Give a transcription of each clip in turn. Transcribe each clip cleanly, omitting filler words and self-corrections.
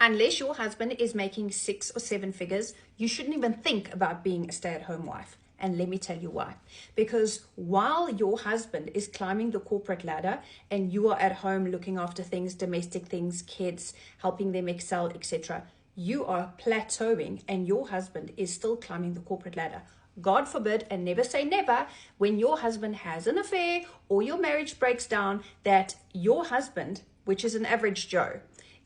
Unless your husband is making 6 or 7 figures, you shouldn't even think about being a stay-at-home wife. And let me tell you why. Because while your husband is climbing the corporate ladder and you are at home looking after things, domestic things, kids, helping them excel, etc., you are plateauing and your husband is still climbing the corporate ladder. God forbid, and never say never, when your husband has an affair or your marriage breaks down, that your husband, which is an average Joe,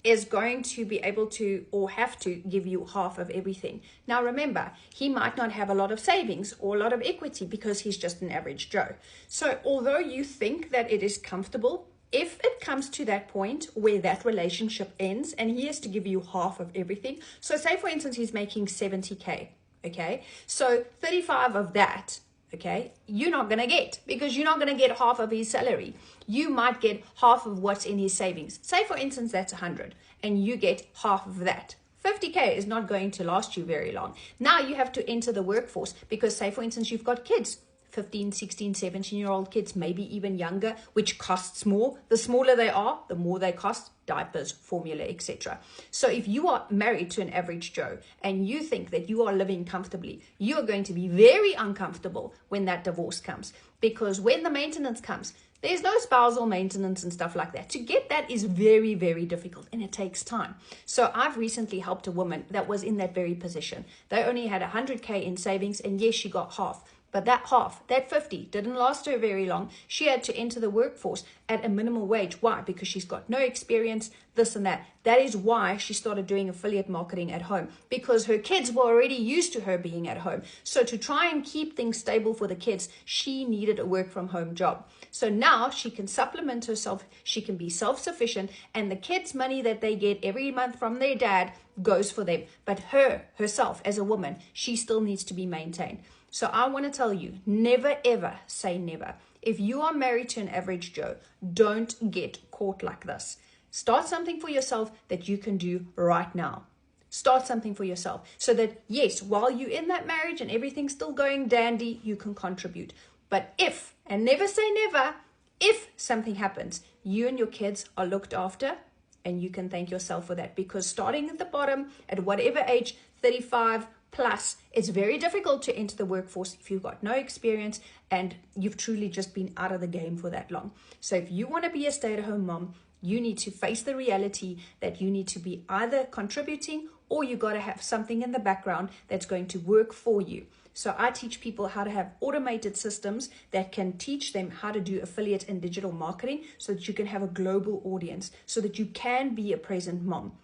is going to be able to or have to give you half of everything. Now remember, he might not have a lot of savings or a lot of equity because he's just an average Joe. So although you think that it is comfortable, if it comes to that point where that relationship ends and he has to give you half of everything, so say for instance he's making 70K, okay, so 35 of that, okay, you're not going to get, because you're not going to get half of his salary. You might get half of what's in his savings. Say for instance that's 100 and you get half of that. 50K is not going to last you very long. Now you have to enter the workforce because say for instance you've got kids, 15, 16, 17-year-old kids, maybe even younger, which costs more. The smaller they are, the more they cost, diapers, formula, etc. So if you are married to an average Joe and you think that you are living comfortably, you are going to be very uncomfortable when that divorce comes, because when the maintenance comes, there's no spousal maintenance and stuff like that. To get that is very, very difficult and it takes time. So I've recently helped a woman that was in that very position. They only had 100K in savings and yes, she got half. But that half, that 50, didn't last her very long. She had to enter the workforce at a minimal wage. Why? Because she's got no experience, this and that. That is why she started doing affiliate marketing at home, because her kids were already used to her being at home. So to try and keep things stable for the kids, she needed a work from home job. So now she can supplement herself, she can be self-sufficient, and the kids' money that they get every month from their dad goes for them. But herself as a woman, she still needs to be maintained. So I want to tell you, never ever say never. If you are married to an average Joe, don't get caught like this. Start something for yourself that you can do right now. Start something for yourself so that, yes, while you're in that marriage and everything's still going dandy, you can contribute. But if, and never say never, if something happens, you and your kids are looked after, and you can thank yourself for that, because starting at the bottom at whatever age, 35 plus, it's very difficult to enter the workforce if you've got no experience and you've truly just been out of the game for that long. So if you want to be a stay-at-home mom, you need to face the reality that you need to be either contributing or you got to have something in the background that's going to work for you. So I teach people how to have automated systems that can teach them how to do affiliate and digital marketing so that you can have a global audience, so that you can be a present mom.